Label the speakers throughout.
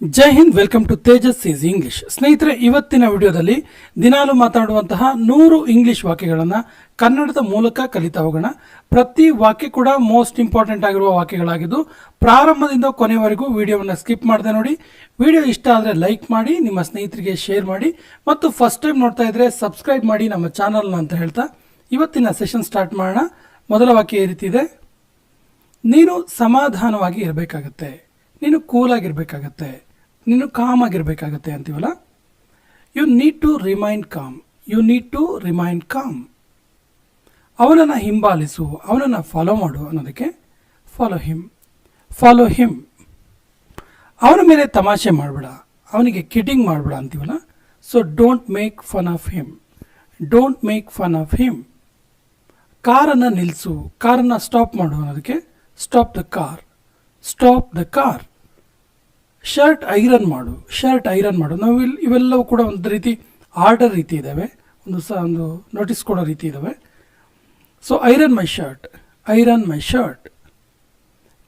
Speaker 1: Jai Hind, welcome to Tejas is English. ಸ್ನೇಹಿತರೆ, ಇವತ್ತಿನ ವಿಡಿಯೋದಲ್ಲಿ ದಿನಾಲು ಮಾತಾಡುವಂತಹ 100 ಇಂಗ್ಲಿಷ್ ವಾಕ್ಯಗಳನ್ನು ಕನ್ನಡದ ಮೂಲಕ ಕಲಿತಾ ಹೋಗೋಣ. ಪ್ರತಿ ವಾಕ್ಯ ಕೂಡ ಮೋಸ್ಟ್ ಇಂಪಾರ್ಟೆಂಟ್ ಆಗಿರುವ ವಾಕ್ಯಗಳಾಗಿದ್ದು ಪ್ರಾರಂಭದಿಂದ ಕೊನೆವರೆಗೂ ವಿಡಿಯೋವನ್ನು ಸ್ಕಿಪ್ ಮಾಡದೆ ನೋಡಿ. ವಿಡಿಯೋ ಇಷ್ಟ ಆದರೆ ಲೈಕ್ ಮಾಡಿ, ನಿಮ್ಮ ಸ್ನೇಹಿತರಿಗೆ ಶೇರ್ ಮಾಡಿ ಮತ್ತು ಫಸ್ಟ್ ಟೈಮ್ ನೋಡ್ತಾ ಇದ್ರೆ ಸಬ್ಸ್ಕ್ರೈಬ್ ಮಾಡಿ ನಮ್ಮ ಚಾನಲ್ನ ಅಂತ ಹೇಳ್ತಾ ಇವತ್ತಿನ ಸೆಷನ್ ಸ್ಟಾರ್ಟ್ ಮಾಡೋಣ. ಮೊದಲ ವಾಕ್ಯ ಈ ರೀತಿ ಇದೆ: ನೀನು ಸಮಾಧಾನವಾಗಿ ಇರಬೇಕಾಗತ್ತೆ, ನೀನು ಕೂಲಾಗಿರ್ಬೇಕಾಗತ್ತೆ, ನೀನು ಕಾಮ್ ಆಗಿರ್ಬೇಕಾಗತ್ತೆ ಅಂತೀವಲ್ಲ. You need to remain calm, you need to remain calm. ಅವನನ್ನು ಹಿಂಬಾಲಿಸು, ಅವನನ್ನು ಫಾಲೋ ಮಾಡು ಅನ್ನೋದಕ್ಕೆ ಫಾಲೋ ಹಿಮ್, ಫಾಲೋ ಹಿಮ್. ಅವನ ಮೇಲೆ ತಮಾಷೆ ಮಾಡಬೇಡ, ಅವನಿಗೆ ಕಿಡಿಂಗ್ ಮಾಡಬೇಡ ಅಂತೀವಲ್ಲ. So don't make fun of him, don't make fun of him. ಕಾರನ್ನು ನಿಲ್ಲಿಸು, ಕಾರನ್ನು ಸ್ಟಾಪ್ ಮಾಡು ಅನ್ನೋದಕ್ಕೆ stop the car, stop the car. Shirt iron ಮಾಡು, ಶರ್ಟ್ ಐರನ್ ಮಾಡು. ನಾವು ಇವೆಲ್ಲವೂ ಕೂಡ ಒಂದು ರೀತಿ ಆರ್ಡರ್ ರೀತಿ ಇದ್ದಾವೆ, ಒಂದು ನೋಟಿಸ್ ಕೊಡೋ ರೀತಿ ಇದ್ದಾವೆ. ಸೊ ಐರನ್ ಮೈ ಶರ್ಟ್, ಐರನ್ ಮೈ ಶರ್ಟ್.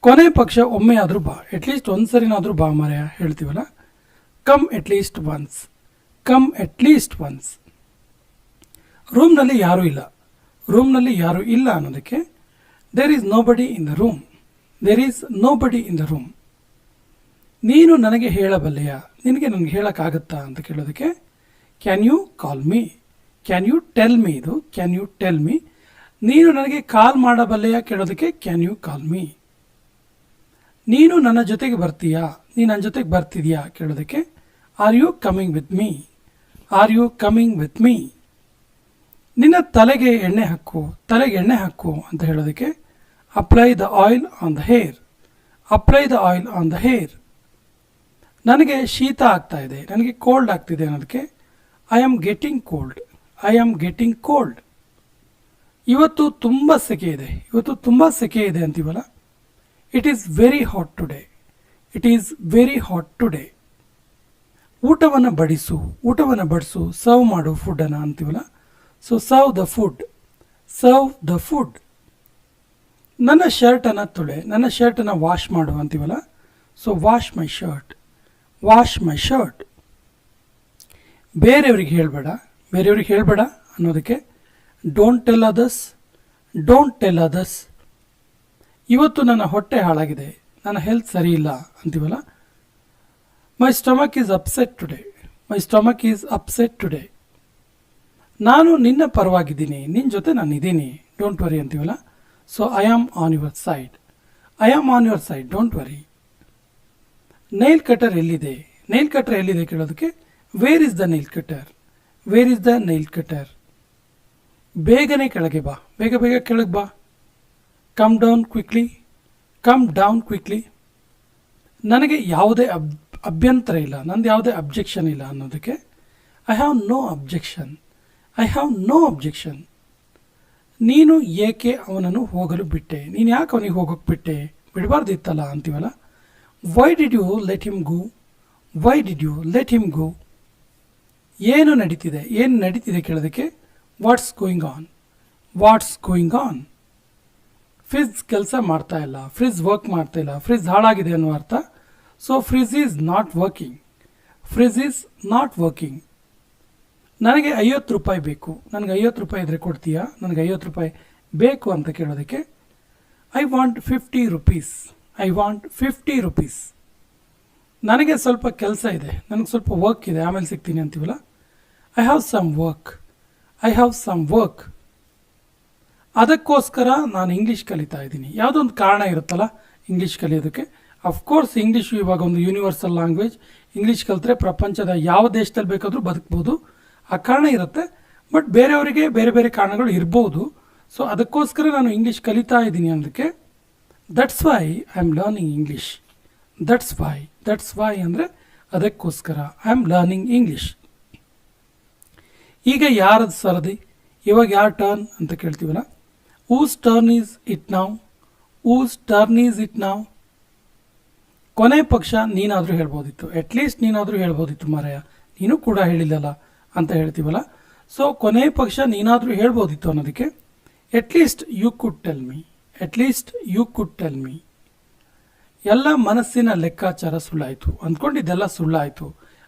Speaker 1: ಕೊನೆ ಪಕ್ಷ ಒಮ್ಮೆ ಆದರೂ ಬಾ, ಅಟ್ಲೀಸ್ಟ್ ಒಂದು ಸರಿನಾದರೂ ಬಾ ಮಾರಾಯ ಹೇಳ್ತೀವಲ್ಲ. Come at least once, come at least once. ರೂಮ್ನಲ್ಲಿ ಯಾರೂ ಇಲ್ಲ, ರೂಮ್ನಲ್ಲಿ ಯಾರೂ ಇಲ್ಲ ಅನ್ನೋದಕ್ಕೆ there is nobody in the room, there is nobody in the room. ನೀನು ನನಗೆ ಹೇಳಬಲ್ಲೆಯಾ, ನಿನಗೆ ನನಗೆ ಹೇಳೋಕ್ಕಾಗತ್ತಾ ಅಂತ ಕೇಳೋದಕ್ಕೆ can you call me, can you tell me. ಇದು ಕ್ಯಾನ್ ಯು ಟೆಲ್ ಮೀ. ನೀನು ನನಗೆ ಕಾಲ್ ಮಾಡಬಲ್ಲೆಯಾ ಕೇಳೋದಕ್ಕೆ ಕ್ಯಾನ್ ಯು ಕಾಲ್ ಮೀ. ನೀನು ನನ್ನ ಜೊತೆಗೆ ಬರ್ತೀಯಾ, ನೀನು ನನ್ನ ಜೊತೆಗೆ ಬರ್ತಿದ್ಯಾ ಕೇಳೋದಕ್ಕೆ are you coming with me, are you coming with me. ನಿನ್ನ ತಲೆಗೆ ಎಣ್ಣೆ ಹಾಕು, ತಲೆಗೆ ಎಣ್ಣೆ ಹಾಕು ಅಂತ ಹೇಳೋದಕ್ಕೆ apply the oil on the hair, apply the oil on the hair. ನನಗೆ ಶೀತ ಆಗ್ತಾ ಇದೆ, ನನಗೆ ಕೋಲ್ಡ್ ಆಗ್ತಿದೆ ಅನ್ನೋದಕ್ಕೆ I am getting cold, I am getting cold. ಇವತ್ತು ತುಂಬ ಸೆಕೆ ಇದೆ, ಇವತ್ತು ತುಂಬ ಸೆಕೆ ಇದೆ ಅಂತೀವಲ್ಲ. It is very hot today, it is very hot today. ಊಟವನ್ನು ಬಡಿಸು, ಊಟವನ್ನು ಬಡಿಸು, ಸರ್ವ್ ಮಾಡು ಫುಡ್ಡನ್ನು ಅಂತೀವಲ್ಲ. So serve the food, serve the food. ನನ್ನ ಶರ್ಟನ್ನು ತೊಳೆ, ನನ್ನ ಶರ್ಟನ್ನು ವಾಶ್ ಮಾಡು ಅಂತೀವಲ್ಲ. So wash my shirt, wash my shirt. ಬೇರೆಯವ್ರಿಗೆ ಹೇಳಬೇಡ, ಬೇರೆಯವ್ರಿಗೆ ಹೇಳಬೇಡ ಅನ್ನೋದಕ್ಕೆ don't tell others, don't tell others. ಇವತ್ತು ನನ್ನ ಹೊಟ್ಟೆ ಹಾಳಾಗಿದೆ, ನನ್ನ ಹೆಲ್ತ್ ಸರಿ ಇಲ್ಲ ಅಂತೀವಲ್ಲ. My stomach is upset today, my stomach is upset today. ನಾನು ನಿನ್ನ ಪರವಾಗಿದ್ದೀನಿ, ನಿನ್ನ ಜೊತೆ ನಾನು ಇದ್ದೀನಿ, ಡೋಂಟ್ ವರಿ ಅಂತೀವಲ್ಲ. So I am on your side, I am on your side, don't worry. Nail cutter ಎಲ್ಲಿದೆ, ನೈಲ್ ಕಟರ್ ಎಲ್ಲಿದೆ ಕೇಳೋದಕ್ಕೆ where is the nail cutter, where is the nail cutter. ಬೇಗನೆ ಕೆಳಗೆ ಬಾ, ಬೇಗ ಬೇಗ ಕೆಳಗೆ ಬಾ. Come down quickly, come down quickly. ನನಗೆ ಯಾವುದೇ ಅಭ್ಯಂತರ ಇಲ್ಲ, ನಂದು ಯಾವುದೇ ಅಬ್ಜೆಕ್ಷನ್ ಇಲ್ಲ ಅನ್ನೋದಕ್ಕೆ I have no objection, I have no objection. ನೀನು ಏಕೆ ಅವನನ್ನು ಹೋಗಲು ಬಿಟ್ಟೆ, ನೀನು ಯಾಕೆ ಅವನಿಗೆ ಹೋಗೋಕ್ಕೆ ಬಿಟ್ಟೆ, ಬಿಡಬಾರ್ದಿತ್ತಲ್ಲ ಅಂತೀವಲ್ಲ. Why did you let him go, why did you let him go. ಏನು ನಡೀತಿದೆ, ಏನು ನಡೀತಿದೆ ಕೇಳೋದಕ್ಕೆ what's going on, what's going on. Fridge ಕೆಲಸ ಮಾಡ್ತಾ ಇಲ್ಲ, ಫ್ರಿಜ್ ವರ್ಕ್ ಮಾಡ್ತಾ ಇಲ್ಲ, ಫ್ರಿಜ್ ಹಾಳಾಗಿದೆ ಅನ್ನೋ ಅರ್ಥ. So fridge is not working, fridge is not working. ನನಗೆ 50 ರೂಪಾಯಿ ಬೇಕು, ನನಗೆ 50 ರೂಪಾಯಿ ಇದ್ದರೆ ಕೊಡ್ತೀಯಾ, ನನಗೆ 50 ರೂಪಾಯಿ ಬೇಕು ಅಂತ ಕೇಳೋದಕ್ಕೆ I want 50 rupees, I want 50 rupees. ನನಗೆ ಸ್ವಲ್ಪ ಕೆಲಸ ಇದೆ, ನನಗೆ ಸ್ವಲ್ಪ ವರ್ಕ್ ಇದೆ, ಆಮೇಲೆ ಸಿಗ್ತೀನಿ ಅಂತೀವಲ್ಲ. I have some work, I have some work. ಅದಕ್ಕೋಸ್ಕರ ನಾನು ಇಂಗ್ಲೀಷ್ ಕಲಿತಾ ಇದ್ದೀನಿ. ಯಾವುದೋ ಒಂದು ಕಾರಣ ಇರುತ್ತಲ್ಲ ಇಂಗ್ಲೀಷ್ ಕಲಿಯೋದಕ್ಕೆ. ಅಫ್ಕೋರ್ಸ್ ಇಂಗ್ಲೀಷು ಇವಾಗ ಒಂದು ಯೂನಿವರ್ಸಲ್ ಲ್ಯಾಂಗ್ವೇಜ್. ಇಂಗ್ಲೀಷ್ ಕಲಿತ್ರೆ ಪ್ರಪಂಚದ ಯಾವ ದೇಶದಲ್ಲಿ ಬೇಕಾದರೂ ಬದುಕ್ಬೋದು, ಆ ಕಾರಣ ಇರುತ್ತೆ. ಬಟ್ ಬೇರೆಯವರಿಗೆ ಬೇರೆ ಬೇರೆ ಕಾರಣಗಳು ಇರ್ಬೋದು. ಸೊ ಅದಕ್ಕೋಸ್ಕರ ನಾನು ಇಂಗ್ಲೀಷ್ ಕಲಿತಾ ಇದ್ದೀನಿ ಅನ್ನೋದಕ್ಕೆ that's why I am learning English, that's why, that's why ಅಂದರೆ ಅದಕ್ಕೋಸ್ಕರ ಐ ಆಮ್ ಲರ್ನಿಂಗ್ ಇಂಗ್ಲೀಷ್. ಈಗ ಯಾರದು ಸರದಿ, ಇವಾಗ ಯಾರ ಟರ್ನ್ ಅಂತ ಕೇಳ್ತೀವಲ್ಲ. ಊಸ್ ಟರ್ನ್ ಈಸ್ ಇಟ್ ನಾವ್, ಊಸ್ ಟರ್ನ್ ಈಸ್ ಇಟ್ ನಾವ್. ಕೊನೆ ಪಕ್ಷ ನೀನಾದರೂ ಹೇಳ್ಬೋದಿತ್ತು, ಅಟ್ಲೀಸ್ಟ್ ನೀನಾದರೂ ಹೇಳ್ಬೋದಿತ್ತು ಮಾರಾಯ, ನೀನು ಕೂಡ ಹೇಳಿಲ್ಲಲ್ಲ ಅಂತ ಹೇಳ್ತೀವಲ್ಲ. ಸೊ ಕೊನೆ ಪಕ್ಷ ನೀನಾದರೂ ಹೇಳ್ಬೋದಿತ್ತು ಅನ್ನೋದಕ್ಕೆ at least you could tell me, at least you could tell me. ಎಲ್ಲ ಮನಸ್ಸಿನ ಲೆಕ್ಕಾಚಾರ ಸುಳ್ಳಾಯಿತು, ಅಂದ್ಕೊಂಡಿದ್ದೆಲ್ಲ ಸುಳ್ಳಾಯಿತು,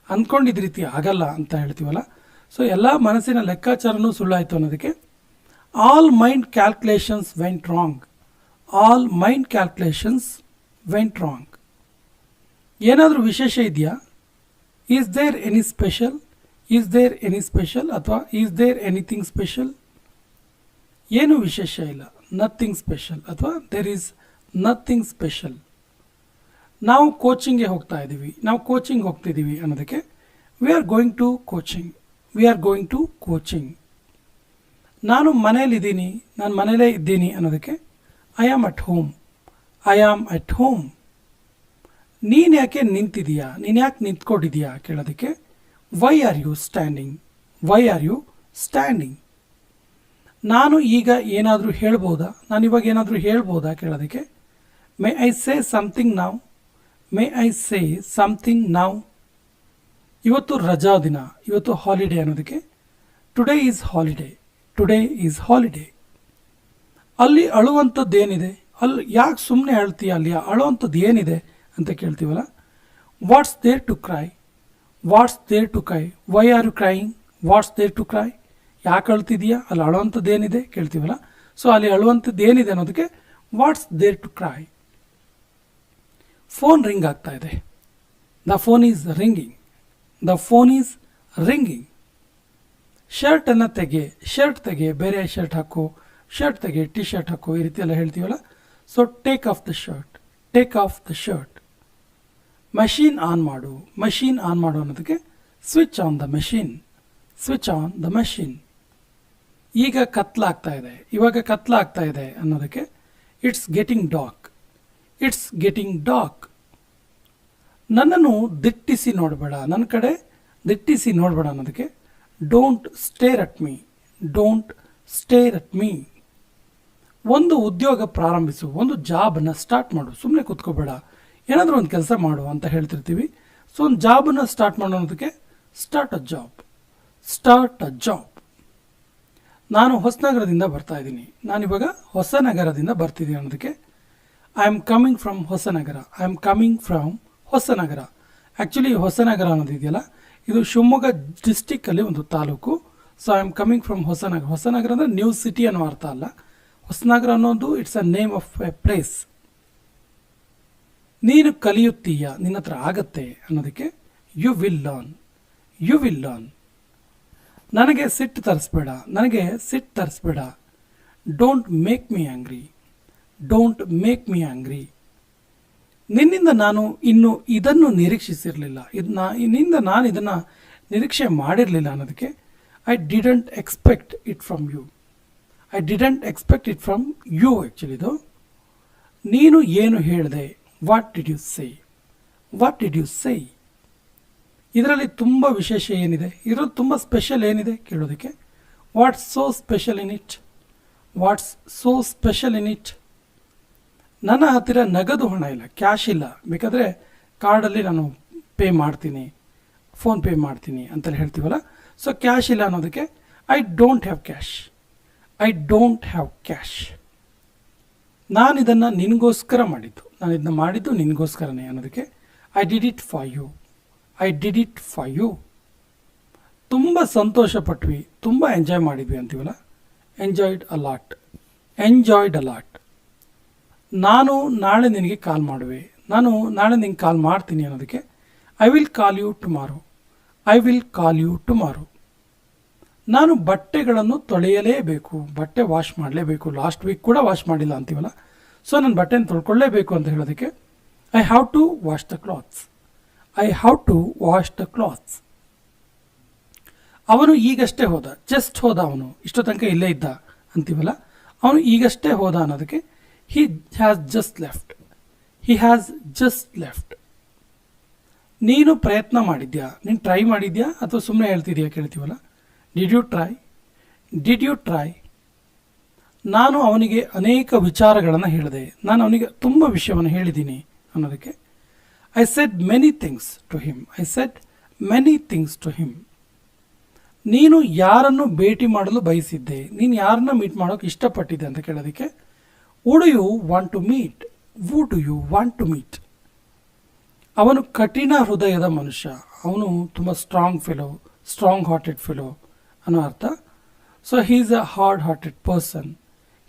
Speaker 1: ಅಂದ್ಕೊಂಡಿದ್ದ ರೀತಿ ಆಗಲ್ಲ ಅಂತ ಹೇಳ್ತೀವಲ್ಲ. ಸೊ ಎಲ್ಲ ಮನಸ್ಸಿನ ಲೆಕ್ಕಾಚಾರನೂ ಸುಳ್ಳಾಯಿತು ಅನ್ನೋದಕ್ಕೆ all mind calculations went wrong. All mind calculations went wrong. ಏನಾದರೂ ವಿಶೇಷ ಇದೆಯಾ? Is there any special? Is there any special ಅಥವಾ ಈಸ್ ದೇರ್ ಎನಿಥಿಂಗ್ ಸ್ಪೆಷಲ್? ಏನು ವಿಶೇಷ ಇಲ್ಲ, ನಥಿಂಗ್ ಸ್ಪೆಷಲ್ ಅಥವಾ ದೇರ್ ಈಸ್ ನಥಿಂಗ್ ಸ್ಪೆಷಲ್. ನಾವು ಕೋಚಿಂಗ್ಗೆ ಹೋಗ್ತಾ ಇದ್ದೀವಿ, ನಾವು ಕೋಚಿಂಗ್ ಹೋಗ್ತಿದ್ದೀವಿ ಅನ್ನೋದಕ್ಕೆ we are going to coaching, we are going to coaching. ನಾನು ಮನೇಲಿದ್ದೀನಿ, ನಾನು ಮನೇಲೇ ಇದ್ದೀನಿ ಅನ್ನೋದಕ್ಕೆ I am at home, I am at home. ನೀನು ಯಾಕೆ ನಿಂತಿದೀಯಾ, ನೀನು ಯಾಕೆ ನಿಂತ್ಕೊಂಡಿದೀಯಾ ಕೇಳೋದಕ್ಕೆ why are you standing, why are you standing. ನಾನು ಈಗ ಏನಾದರೂ ಹೇಳ್ಬೋದಾ, ನಾನು ಇವಾಗ ಏನಾದರೂ ಹೇಳ್ಬೋದಾ ಕೇಳೋದಕ್ಕೆ may I say something now, may I say something now. ಇವತ್ತು ರಜಾ ದಿನ, ಇವತ್ತು ಹಾಲಿಡೇ ಅನ್ನೋದಕ್ಕೆ today is holiday, today is holiday. ಅಲ್ಲಿ ಅಳುವಂಥದ್ದು ಏನಿದೆ, ಅಲ್ಲಿ ಯಾಕೆ ಸುಮ್ಮನೆ ಅಳ್ತೀಯ, ಅಲ್ಲಿ ಅಳುವಂಥದ್ದು ಏನಿದೆ ಅಂತ ಕೇಳ್ತೀವಲ್ಲ. What's there to cry, what's there to cry, why are you crying, what's there to cry. ಯಾಕೆ ಅಳ್ತಿದೀಯಾ, ಅಲ್ಲಿ ಅಳುವಂಥದ್ದು ಏನಿದೆ ಕೇಳ್ತೀವಲ್ಲ. ಸೊ ಅಲ್ಲಿ ಅಳುವಂಥದ್ದು ಏನಿದೆ ಅನ್ನೋದಕ್ಕೆ what's there to cry. Phone ring ಆಗ್ತಾ ಇದೆ, the phone is ringing, the phone is ringing. ಶರ್ಟನ್ನು ತೆಗೆ, ಶರ್ಟ್ ತೆಗೆ, ಬೇರೆ ಶರ್ಟ್ ಹಾಕು, ಶರ್ಟ್ ತೆಗೆ, ಟಿ ಶರ್ಟ್ ಹಾಕು, ಈ ರೀತಿ ಎಲ್ಲ ಹೇಳ್ತೀವಲ್ಲ. So take off the shirt, take off the shirt. Machine on ಮಾಡು, ಮಷೀನ್ ಆನ್ ಮಾಡು ಅನ್ನೋದಕ್ಕೆ switch on the machine, switch on the machine. ಈಗ ಕತ್ಲಾಗ್ತಾ ಇದೆ, ಇವಾಗ ಕತ್ಲಾಗ್ತಾ ಇದೆ ಅನ್ನೋದಕ್ಕೆ it's getting dark, it's getting dark. ನನ್ನನ್ನು ದಿಟ್ಟಿಸಿ ನೋಡಬೇಡ, ನನ್ನ ಕಡೆ ದಿಟ್ಟಿಸಿ ನೋಡಬೇಡ ಅನ್ನೋದಕ್ಕೆ don't stair at me, don't stair at me. ಒಂದು ಉದ್ಯೋಗ ಪ್ರಾರಂಭಿಸು, ಒಂದು ಜಾಬನ್ನು ಸ್ಟಾರ್ಟ್ ಮಾಡು, ಸುಮ್ಮನೆ ಕೂತ್ಕೋಬೇಡ, ಏನಾದರೂ ಒಂದು ಕೆಲಸ ಮಾಡು ಅಂತ ಹೇಳ್ತಿರ್ತೀವಿ. ಸೊ ಒಂದು ಜಾಬನ್ನು ಸ್ಟಾರ್ಟ್ ಮಾಡೋದಕ್ಕೆ start a job, start a job. ನಾನು ಹೊಸನಗರದಿಂದ ಬರ್ತಾ ಇದ್ದೀನಿ, ನಾನಿವಾಗ ಹೊಸನಗರದಿಂದ ಬರ್ತಿದ್ದೀನಿ ಅನ್ನೋದಕ್ಕೆ I am coming from Hosanagara, I am coming from Hosanagara. Actually Hosanagara ಅನ್ನೋದು ಇದೆಯಲ್ಲ, ಇದು ಶಿವಮೊಗ್ಗ ಡಿಸ್ಟಿಕ್ಕಲ್ಲಿ ಒಂದು taluk. So I am coming from Hosanagara. Hosanagara ಅಂದರೆ ನ್ಯೂ ಸಿಟಿ ಅನ್ನೋ ಅರ್ಥ ಅಲ್ಲ. ಹೊಸನಗರ ಅನ್ನೋದು it's a name of A place. ನೀನು ಕಲಿಯುತ್ತೀಯ, ನಿನ್ನ ಹತ್ರ ಆಗತ್ತೆ ಅನ್ನೋದಕ್ಕೆ you will learn, you will learn. ನನಗೆ ಸಿಟ್ಟು ತರಿಸ್ಬೇಡ, ನನಗೆ ಸಿಟ್ಟು ತರಿಸ್ಬೇಡ. Don't make me angry, don't make me angry. ನಿನ್ನಿಂದ ನಾನು ಇನ್ನು ಇದನ್ನು ನಿರೀಕ್ಷಿಸಿರಲಿಲ್ಲ, ನಿನ್ನಿಂದ ನಾನು ಇದನ್ನು ನಿರೀಕ್ಷೆ ಮಾಡಿರಲಿಲ್ಲ ಅನ್ನೋದಕ್ಕೆ I didn't expect it from you, I didn't expect it from you. ಆ್ಯಕ್ಚುಲಿದು ನೀನು ಏನು ಹೇಳಿದೆ, what did you say, what did you say. ಇದರಲ್ಲಿ ತುಂಬ ವಿಶೇಷ ಏನಿದೆ, ಇದರಲ್ಲಿ ತುಂಬ ಸ್ಪೆಷಲ್ ಏನಿದೆ ಕೇಳೋದಕ್ಕೆ what's so special in it, what's so special in it. ನನ್ನ ಹತ್ತಿರ ನಗದು ಹಣ ಇಲ್ಲ, ಕ್ಯಾಶ್ ಇಲ್ಲ, ಬೇಕಾದರೆ ಕಾರ್ಡಲ್ಲಿ ನಾನು ಪೇ ಮಾಡ್ತೀನಿ, ಫೋನ್ಪೇ ಮಾಡ್ತೀನಿ ಅಂತಲೇ ಹೇಳ್ತೀವಲ್ಲ. ಸೊ ಕ್ಯಾಶ್ ಇಲ್ಲ ಅನ್ನೋದಕ್ಕೆ I don't have cash, I don't have cash. ನಾನು ಇದನ್ನು ನಿನಗೋಸ್ಕರ ಮಾಡಿದ್ದು, ನಾನು ಇದನ್ನು ಮಾಡಿದ್ದು ನಿನಗೋಸ್ಕರನೇ ಅನ್ನೋದಕ್ಕೆ I did it for you, I did it for you. ತುಂಬ ಸಂತೋಷಪಟ್ವಿ, ತುಂಬ ಎಂಜಾಯ್ ಮಾಡಿದ್ವಿ ಅಂತೀವಲ್ಲ, enjoyed a lot, enjoyed a lot. ನಾನು ನಾಳೆ ನಿನಗೆ ಕಾಲ್ ಮಾಡುವೆ, ನಾನು ನಾಳೆ ನಿನಗೆ ಕಾಲ್ ಮಾಡ್ತೀನಿ ಅನ್ನೋದಕ್ಕೆ I will call you tomorrow, I will call you tomorrow. ನಾನು ಬಟ್ಟೆಗಳನ್ನು ತೊಳೆಯಲೇಬೇಕು, ಬಟ್ಟೆ ವಾಶ್ ಮಾಡಲೇಬೇಕು, ಲಾಸ್ಟ್ ವೀಕ್ ಕೂಡ ವಾಶ್ ಮಾಡಿಲ್ಲ ಅಂತೀವಲ್ಲ. ಸೊ ನಾನು ಬಟ್ಟೆನ ತೊಳ್ಕೊಳ್ಳೇಬೇಕು ಅಂತ ಹೇಳೋದಕ್ಕೆ I have to wash the clothes, I have to wash the clothes. ಅವನು ಈಗಷ್ಟೇ ಹೋದ, ಜಸ್ಟ್ ಹೋದ, ಅವನು ಇಷ್ಟೋ ತನಕ ಇಲ್ಲೇ ಇದ್ದ ಅಂತೀವಲ್ಲ, ಅವನು ಈಗಷ್ಟೇ ಹೋದ ಅನ್ನೋದಕ್ಕೆ he has just left, he has just left. ನೀನು ಪ್ರಯತ್ನ ಮಾಡಿದ್ಯಾ, ನೀನು ಟ್ರೈ ಮಾಡಿದ್ಯಾ ಅಥವಾ ಸುಮ್ಮನೆ ಹೇಳ್ತಿದ್ಯಾ ಕೇಳ್ತೀವಲ್ಲ, did you try, did you try. ನಾನು ಅವನಿಗೆ ಅನೇಕ ವಿಚಾರಗಳನ್ನು ಹೇಳಿದೆ, ನಾನು ಅವನಿಗೆ ತುಂಬ ವಿಷಯವನ್ನು ಹೇಳಿದ್ದೀನಿ ಅನ್ನೋದಕ್ಕೆ I said many things to him, I said many things to him. ನೀನು ಯಾರನ್ನು ಭೇಟಿ ಮಾಡಲು ಬಯಸಿದ್ದೆ, ನೀನು ಯಾರನ್ನ ಮೀಟ್ ಮಾಡೋಕ್ಕೆ ಇಷ್ಟಪಟ್ಟಿದ್ದೆ ಅಂತ ಕೇಳೋದಕ್ಕೆ who do you want to meet, who do you want to meet. ಅವನು ಕಠಿಣ ಹೃದಯದ ಮನುಷ್ಯ, ಅವನು ತುಂಬ ಸ್ಟ್ರಾಂಗ್ ಹಾರ್ಟೆಡ್ ಫೆಲೋ ಅನ್ನೋ ಅರ್ಥ. So he is a hard hearted person,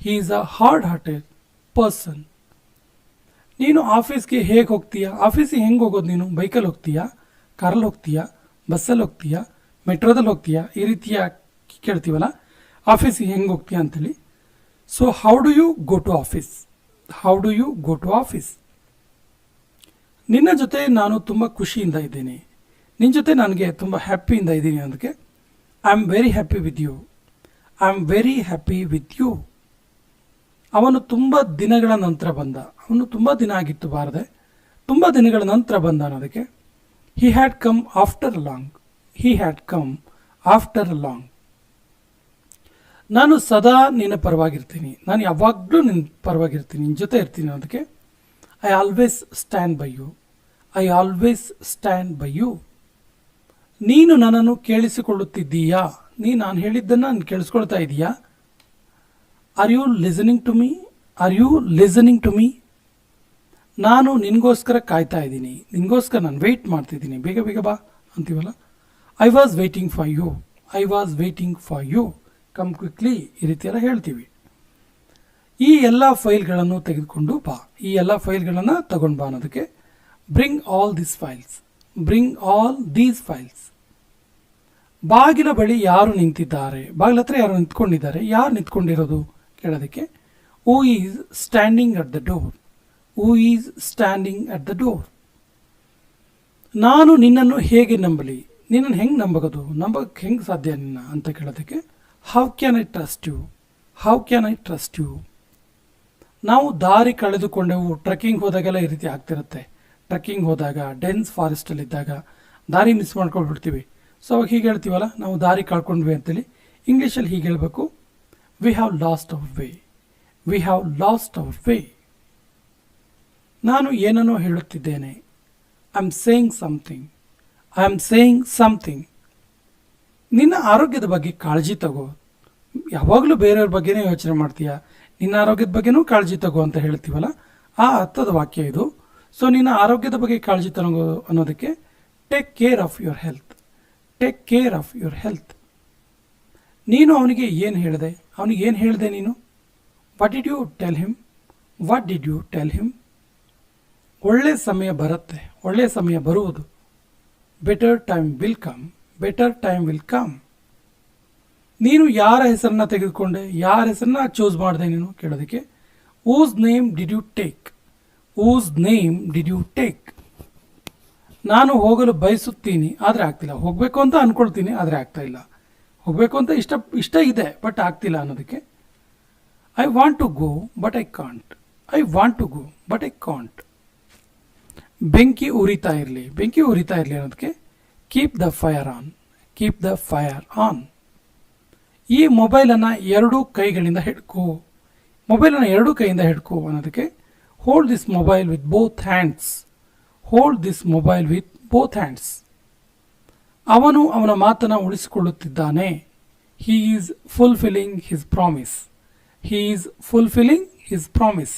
Speaker 1: he is a hard hearted person. ನೀನು ಆಫೀಸ್ಗೆ ಹೇಗೆ ಹೋಗ್ತೀಯಾ? ಆಫೀಸಿಗೆ ಹೆಂಗೆ ಹೋಗೋದು ನೀನು? ಬೈಕಲ್ಲಿ ಹೋಗ್ತೀಯಾ, ಕಾರಲ್ಲಿ ಹೋಗ್ತೀಯಾ, ಬಸ್ಸಲ್ಲಿ ಹೋಗ್ತೀಯಾ, ಮೆಟ್ರೋದಲ್ಲಿ ಹೋಗ್ತೀಯಾ? ಈ ರೀತಿಯ ಕೇಳ್ತೀವಲ್ಲ, ಆಫೀಸಿಗೆ ಹೆಂಗೆ ಹೋಗ್ತೀಯಾ ಅಂತೇಳಿ. So how do you go to office? How do you go to office? ನಿನ್ನ ಜೊತೆ ನಾನು ತುಂಬ ಖುಷಿಯಿಂದ ಇದ್ದೀನಿ, ನಿನ್ನ ಜೊತೆ ನನಗೆ ತುಂಬ ಹ್ಯಾಪಿಯಿಂದ ಇದ್ದೀನಿ. ಅದಕ್ಕೆ I am very happy with you, I am very happy with you. ಅವನು ತುಂಬ ದಿನಗಳ ನಂತರ ಬಂದ, ಅವನು ತುಂಬ ದಿನ ಆಗಿತ್ತು ಬಾರದೆ, ತುಂಬ ದಿನಗಳ ನಂತರ ಬಂದ ಅನ್ನೋದಕ್ಕೆ he had come after a long, he had come after a long. ನಾನು ಸದಾ ನಿನ್ನ ಪರವಾಗಿರ್ತೀನಿ, ನಾನು ಯಾವಾಗಲೂ ನಿನ್ನ ಪರವಾಗಿರ್ತೀನಿ, ನಿನ್ನ ಜೊತೆ ಇರ್ತೀನಿ ಅನ್ನೋದಕ್ಕೆ I always stand by you, I always stand by you. ನೀನು ನನ್ನನ್ನು ಕೇಳಿಸಿಕೊಳ್ಳುತ್ತಿದ್ದೀಯಾ? ನಾನು ಹೇಳಿದ್ದನ್ನು ನಾನು ಕೇಳಿಸ್ಕೊಳ್ತಾ ಇದೀಯಾ? Are you listening to me? Are you listening to me? ನಾನು ನಿನಗೋಸ್ಕರ ಕಾಯ್ತಾ ಇದ್ದೀನಿ, ನಿನಗೋಸ್ಕರ ನಾನು ವೆಯ್ಟ್ ಮಾಡ್ತಿದ್ದೀನಿ, ಬೇಗ ಬೇಗ ಬಾ ಅಂತೀವಲ್ಲ. I was waiting for you, I was waiting for you, come quickly, ಈ ರೀತಿ ಎಲ್ಲ ಹೇಳ್ತೀವಿ. ಈ ಎಲ್ಲ ಫೈಲ್ಗಳನ್ನು ತೆಗೆದುಕೊಂಡು ಬಾ, ಈ ಎಲ್ಲ ಫೈಲ್ಗಳನ್ನು ತಗೊಂಡು ಬಾ ಅನ್ನೋದಕ್ಕೆ bring all this files, bring all these files. ಬಾಗಿಲ ಬಳಿ ಯಾರು ನಿಂತಿದ್ದಾರೆ? ಬಾಗಿಲ ಹತ್ರ ಯಾರು ನಿಂತ್ಕೊಂಡಿದ್ದಾರೆ? ಯಾರು ನಿಂತ್ಕೊಂಡಿರೋದು ಕೇಳೋದಕ್ಕೆ who is standing at the door, who is standing at the door. ನಾನು ನಿನ್ನನ್ನು ಹೇಗೆ ನಂಬಲಿ? ನಿನ್ನನ್ನು ಹೆಂಗೆ ನಂಬಕ್ಕೆ ಹೆಂಗೆ ಸಾಧ್ಯ ನಿನ್ನ ಅಂತ ಕೇಳೋದಕ್ಕೆ how can I trust you, how can I trust you. ನಾವು ದಾರಿ ಕಳೆದುಕೊಂಡೆವು, ಟ್ರೆಕ್ಕಿಂಗ್ ಹೋದಾಗೆಲ್ಲ ಈ ರೀತಿ ಆಗ್ತಿರುತ್ತೆ. ಟ್ರೆಕ್ಕಿಂಗ್ ಹೋದಾಗ ಡೆನ್ಸ್ ಫಾರೆಸ್ಟಲ್ಲಿದ್ದಾಗ ದಾರಿ ಮಿಸ್ ಮಾಡ್ಕೊಂಡ್ಬಿಡ್ತೀವಿ. ಸೊ ಅವಾಗ ಹೀಗೆ ಹೇಳ್ತೀವಲ್ಲ, ನಾವು ದಾರಿ ಕಳ್ಕೊಂಡ್ವಿ ಅಂತೇಳಿ. ಇಂಗ್ಲೀಷಲ್ಲಿ ಹೀಗೆ ಹೇಳಬೇಕು, we have lost our way, we have lost our way. ನಾನು ಏನನ್ನೋ ಹೇಳುತ್ತಿದ್ದೇನೆ, I am saying something, I am saying something. ನಿನ್ನ ಆರೋಗ್ಯದ ಬಗ್ಗೆ ಕಾಳಜಿ ತಗೋ, ಯಾವಾಗಲೂ ಬೇರೆಯವ್ರ ಬಗ್ಗೆನೇ ಯೋಚನೆ ಮಾಡ್ತೀಯಾ, ನಿನ್ನ ಆರೋಗ್ಯದ ಬಗ್ಗೆನೂ ಕಾಳಜಿ ತಗೋ ಅಂತ ಹೇಳ್ತೀವಲ್ಲ, ಆ ಅರ್ಥದ ವಾಕ್ಯ ಇದು. ಸೊ ನಿನ್ನ ಆರೋಗ್ಯದ ಬಗ್ಗೆ ಕಾಳಜಿ ತಗೋ ಅನ್ನೋದಕ್ಕೆ take care of your health, take care of your health. ನೀನು ಅವನಿಗೆ ಏನು ಹೇಳಿದೆ? ಅವನಿಗೆ ಏನು ಹೇಳಿದೆ ನೀನು? What did you tell him, what did you tell him? ಒಳ್ಳೆ ಸಮಯ ಬರುತ್ತೆ, ಒಳ್ಳೆಯ ಸಮಯ ಬರುವುದು. Better time will come, better time will come. ನೀನು ಯಾರ ಹೆಸರನ್ನ ತೆಗೆದುಕೊಂಡೆ? ಯಾರ ಹೆಸರನ್ನ ಚೂಸ್ ಮಾಡಿದೆ ನೀನು ಕೇಳೋದಕ್ಕೆ whose name did you take, whose name did you take. ನಾನು ಹೋಗಲು ಬಯಸುತ್ತೀನಿ ಆದರೆ ಆಗ್ತಿಲ್ಲ, ಹೋಗಬೇಕು ಅಂತ ಅಂದ್ಕೊಳ್ತೀನಿ ಆದರೆ ಆಗ್ತಾ ಇಲ್ಲ, ಹೋಗಬೇಕು ಅಂತ ಇಷ್ಟ ಇದೆ ಬಟ್ ಆಗ್ತಿಲ್ಲ ಅನ್ನೋದಕ್ಕೆ I want to go but I can't, I want to go but I can't. ಬೆಂಕಿ ಉರಿತಾ ಇರಲಿ, ಬೆಂಕಿ ಉರಿತಾ ಇರಲಿ ಅನ್ನೋದಕ್ಕೆ keep the fire on, keep the fire on. ಈ ಮೊಬೈಲನ್ನು ಎರಡೂ ಕೈಗಳಿಂದ ಹಿಡ್ಕೋ, ಮೊಬೈಲನ್ನು ಎರಡೂ ಕೈಯಿಂದ ಹಿಡ್ಕೋ ಅನ್ನೋದಕ್ಕೆ hold this mobile with both hands, hold this mobile with both hands. ಅವನು ಅವನ ಮಾತನ್ನು ಉಳಿಸಿಕೊಳ್ಳುತ್ತಿದ್ದಾನೆ, he is fulfilling his promise, he is fulfilling his promise.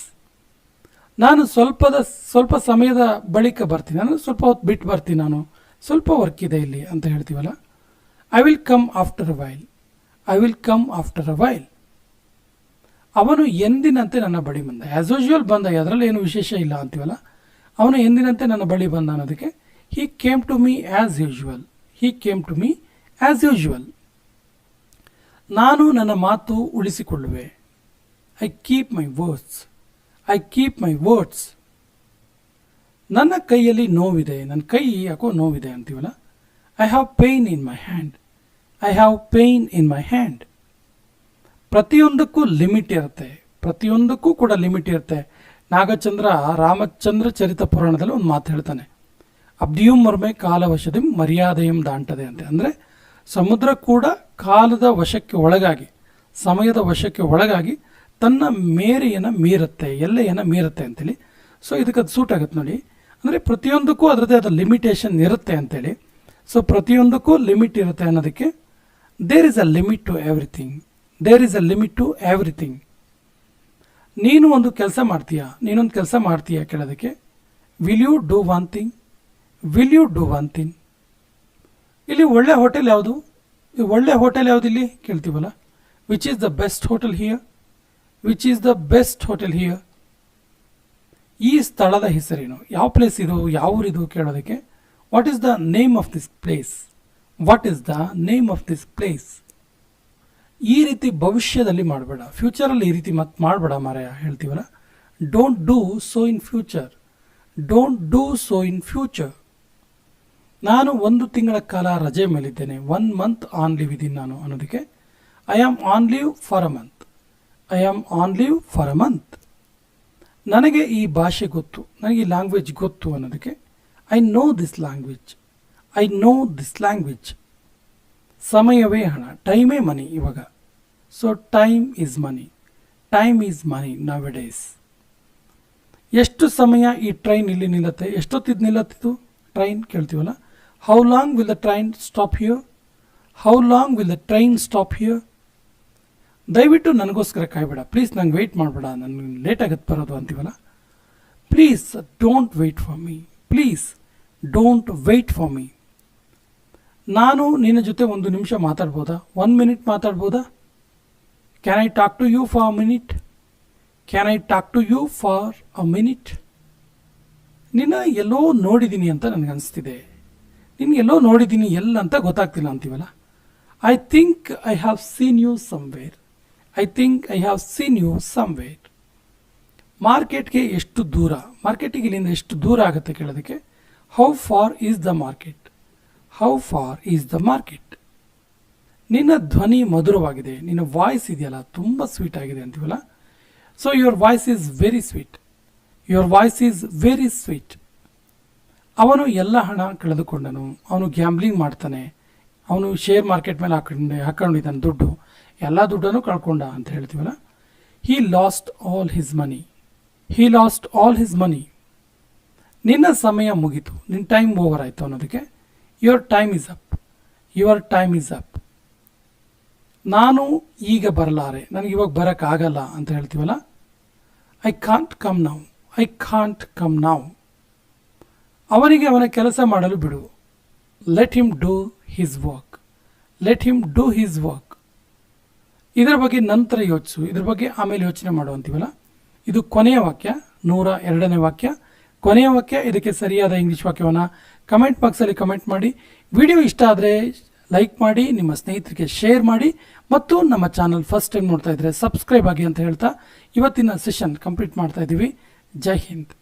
Speaker 1: ನಾನು ಸ್ವಲ್ಪ ಸಮಯದ ಬಳಿಕ ಬರ್ತೀನಿ, ನಾನು ಸ್ವಲ್ಪ ಹೊತ್ತು ಬಿಟ್ಟು ಬರ್ತೀನಿ, ನಾನು ಸ್ವಲ್ಪ ವರ್ಕ್ ಇದೆ ಇಲ್ಲಿ ಅಂತ ಹೇಳ್ತೀವಲ್ಲ. I will come after a while, I will come after a while. ಅವನು ಎಂದಿನಂತೆ ನನ್ನ ಬಳಿ ಬಂದ, ಆ್ಯಸ್ ಯೂಶುವಲ್ ಬಂದ, ಅದರಲ್ಲಿ ಏನು ವಿಶೇಷ ಇಲ್ಲ ಅಂತೀವಲ್ಲ. ಅವನು ಎಂದಿನಂತೆ ನನ್ನ ಬಳಿ ಬಂದ ಅನ್ನೋದಕ್ಕೆ he came to me as usual, he came to me as usual. ನಾನು ನನ್ನ ಮಾತು ಉಳಿಸಿಕೊಳ್ಳುವೆ, I keep my words, I keep my words. ನನ್ನ ಕೈಯಲ್ಲಿ ನೋವಿದೆ, ನನ್ನ ಕೈ ಯಾಕೋ ನೋವಿದೆ ಅಂತೀವಲ್ಲ. I have pain in my hand, I have pain in my hand. ಪ್ರತಿಯೊಂದಕ್ಕೂ ಲಿಮಿಟ್ ಇರುತ್ತೆ, ಪ್ರತಿಯೊಂದಕ್ಕೂ ಕೂಡ ಲಿಮಿಟ್ ಇರುತ್ತೆ. ನಾಗಚಂದ್ರ ರಾಮಚಂದ್ರ ಚರಿತ ಪುರಾಣದಲ್ಲಿ ಒಂದು ಮಾತು ಹೇಳ್ತಾನೆ, ಅಬ್ದಿಯುಂ ಮರ್ಮೆ ಕಾಲವಶದಿಂ ಮರ್ಯಾದೆಯಂ ದಾಂಟದೆ ಅಂತೆ. ಅಂದರೆ ಸಮುದ್ರ ಕೂಡ ಕಾಲದ ವಶಕ್ಕೆ ಒಳಗಾಗಿ, ಸಮಯದ ವಶಕ್ಕೆ ಒಳಗಾಗಿ ತನ್ನ ಮೇರೆಯನ್ನು ಮೀರುತ್ತೆ, ಎಲ್ಲೆಯನ್ನು ಮೀರುತ್ತೆ ಅಂತೇಳಿ. ಸೊ ಇದಕ್ಕೆ ಅದು ಸೂಟ್ ಆಗುತ್ತೆ ನೋಡಿ. ಅಂದರೆ ಪ್ರತಿಯೊಂದಕ್ಕೂ ಅದರದ್ದೇ ಆದ ಲಿಮಿಟೇಷನ್ ಇರುತ್ತೆ ಅಂತೇಳಿ. ಸೊ ಪ್ರತಿಯೊಂದಕ್ಕೂ ಲಿಮಿಟ್ ಇರುತ್ತೆ ಅನ್ನೋದಕ್ಕೆ there is a limit to everything, there is a limit to everything. ನೀನು ಒಂದು ಕೆಲಸ ಮಾಡ್ತೀಯಾ, ನೀನೊಂದು ಕೆಲಸ ಮಾಡ್ತೀಯಾ ಕೇಳೋದಕ್ಕೆ will you do one thing, will you do one thing. ಇಲ್ಲಿ ಒಳ್ಳೆ ಹೋಟೆಲ್ ಯಾವುದು, ಒಳ್ಳೆ ಹೋಟೆಲ್ ಯಾವುದು ಇಲ್ಲಿ ಕೇಳ್ತೀವಲ್ಲ. Which is the best hotel here, which is the best hotel here. ಈ ಸ್ಥಳದ ಹೆಸರೇನು, ಯಾವ ಪ್ಲೇಸ್ ಇದು, ಯಾವ ಊರಿದು ಕೇಳೋದಕ್ಕೆ what is the name of this place, what is the name of this place. ಈ ರೀತಿ ಭವಿಷ್ಯದಲ್ಲಿ ಮಾಡಬೇಡ, ಫ್ಯೂಚರಲ್ಲಿ ಈ ರೀತಿ ಮತ್ತೆ ಮಾಡಬೇಡ ಮಾರಾಯ ಹೇಳ್ತೀವಲ್ಲ. Don't do so in future, don't do so in future. ನಾನು 1 ತಿಂಗಳ ಕಾಲ ರಜೆ ಮೇಲಿದ್ದೇನೆ, 1 ಮಂತ್ ಆನ್ ಲೀವ್ ಇದ್ದೀನಿ ನಾನು ಅನ್ನೋದಕ್ಕೆ I am on leave for a month, I am on leave for a month. ನನಗೆ ಈ ಭಾಷೆ ಗೊತ್ತು, ನನಗೆ ಈ ಲ್ಯಾಂಗ್ವೇಜ್ ಗೊತ್ತು ಅನ್ನೋದಕ್ಕೆ I know this language, I know this language. ಸಮಯವೇ ಹಣ, ಟೈಮೇ ಮನಿ ಇವಾಗ. So time is money, time is money nowadays. ಎಷ್ಟು ಸಮಯ ಈ ಟ್ರೈನ್ ಇಲ್ಲಿ ನಿಲ್ಲತ್ತೆ, ಎಷ್ಟೊತ್ತಿದ್ದು ನಿಲ್ಲತ್ತಿದ್ದು ಟ್ರೈನ್ ಕೇಳ್ತೀವಲ್ಲ. How long will the train stop here, how long will the train stop here. ದಯವಿಟ್ಟು ನನಗೋಸ್ಕರ ಕಾಯ್ಬೇಡ, ಪ್ಲೀಸ್ ನಂಗೆ ವೆಯ್ಟ್ ಮಾಡಬೇಡ, ನನಗೆ ಲೇಟ್ ಆಗುತ್ತೆ ಬರೋದು ಅಂತೀವಲ್ಲ. Please don't wait for me, please don't wait for me. ನಾನು ನಿನ್ನ ಜೊತೆ 1 ನಿಮಿಷ ಮಾತಾಡ್ಬೋದಾ, 1 ಮಿನಿಟ್ ಮಾತಾಡ್ಬೋದಾ. Can I talk to you for a minute, can I talk to you for a minute. ನಿನ್ನ ಎಲ್ಲೋ ನೋಡಿದ್ದೀನಿ ಅಂತ ನನಗನ್ನಿಸ್ತಿದೆ, ನಿನ್ನ ಎಲ್ಲೋ ನೋಡಿದ್ದೀನಿ, ಎಲ್ಲ ಅಂತ ಗೊತ್ತಾಗ್ತಿಲ್ಲ ಅಂತೀವಲ್ಲ. I think I have seen you somewhere, I think I have seen you somewhere. ಮಾರ್ಕೆಟ್ಗೆ ಎಷ್ಟು ದೂರ, ಮಾರ್ಕೆಟಿಗೆ ಇಲ್ಲಿಂದ ಎಷ್ಟು ದೂರ ಆಗುತ್ತೆ ಕೇಳೋದಕ್ಕೆ how far is the market, how far is the market. ನಿನ್ನ ಧ್ವನಿ ಮಧುರವಾಗಿದೆ, ನಿನ್ನ ವಾಯ್ಸ್ ಇದೆಯಲ್ಲ ತುಂಬ ಸ್ವೀಟ್ ಆಗಿದೆ ಅಂತೀವಲ್ಲ. So your voice is very sweet, your voice is very sweet. ಅವನು ಎಲ್ಲ ಹಣ ಕಳೆದುಕೊಂಡನು, ಅವನು ಗ್ಯಾಂಬ್ಲಿಂಗ್ ಮಾಡ್ತಾನೆ, ಅವನು ಶೇರ್ ಮಾರ್ಕೆಟ್ ಮೇಲೆ ಹಾಕೊಂಡಿದ್ದಾನೆ ದುಡ್ಡು, ಎಲ್ಲ ದುಡ್ಡನ್ನು ಕಳ್ಕೊಂಡ ಅಂತ ಹೇಳ್ತೀವಲ್ಲ. He lost all his money, he lost all his money. ನಿನ್ನ ಸಮಯ ಮುಗೀತು, ನಿನ್ನ ಟೈಮ್ ಓವರ್ ಆಯಿತು ಅನ್ನೋದಕ್ಕೆ your time is up, your time is up. ನಾನು ಈಗ ಬರಲಾರೆ, ನನಗೆ ಇವಾಗ ಬರೋಕ್ಕಾಗಲ್ಲ ಅಂತ ಹೇಳ್ತೀವಲ್ಲ. I can't come now, I can't come now. ಅವನಿಗೆ ಅವನ ಕೆಲಸ ಮಾಡಲು ಬಿಡು. Let him do his work, let him do his work. ಇದರ ಬಗ್ಗೆ ನಂತರ ಯೋಚಿಸು, ಇದ್ರ ಬಗ್ಗೆ ಆಮೇಲೆ ಯೋಚನೆ ಮಾಡು ಅಂತೀವಲ್ಲ. ಇದು ಕೊನೆಯ ವಾಕ್ಯ, 102ನೇ ವಾಕ್ಯ, ಕೊನೆಯ ವಾಕ್ಯ. ಇದಕ್ಕೆ ಸರಿಯಾದ ಇಂಗ್ಲೀಷ್ ವಾಕ್ಯವನ್ನು ಕಮೆಂಟ್ ಬಾಕ್ಸಲ್ಲಿ ಕಮೆಂಟ್ ಮಾಡಿ. ವಿಡಿಯೋ ಇಷ್ಟ ಆದರೆ ಲೈಕ್ ಮಾಡಿ, ನಿಮ್ಮ ಸ್ನೇಹಿತರಿಗೆ ಶೇರ್ ಮಾಡಿ, ಮತ್ತು ನಮ್ಮ ಚಾನಲ್ ಫಸ್ಟ್ ಟೈಮ್ ನೋಡ್ತಾ ಇದ್ದರೆ ಸಬ್ಸ್ಕ್ರೈಬ್ ಆಗಿ ಅಂತ ಹೇಳ್ತಾ ಇವತ್ತಿನ ಸೆಷನ್ ಕಂಪ್ಲೀಟ್ ಮಾಡ್ತಾ ಇದ್ದೀವಿ. ಜೈ ಹಿಂದ್.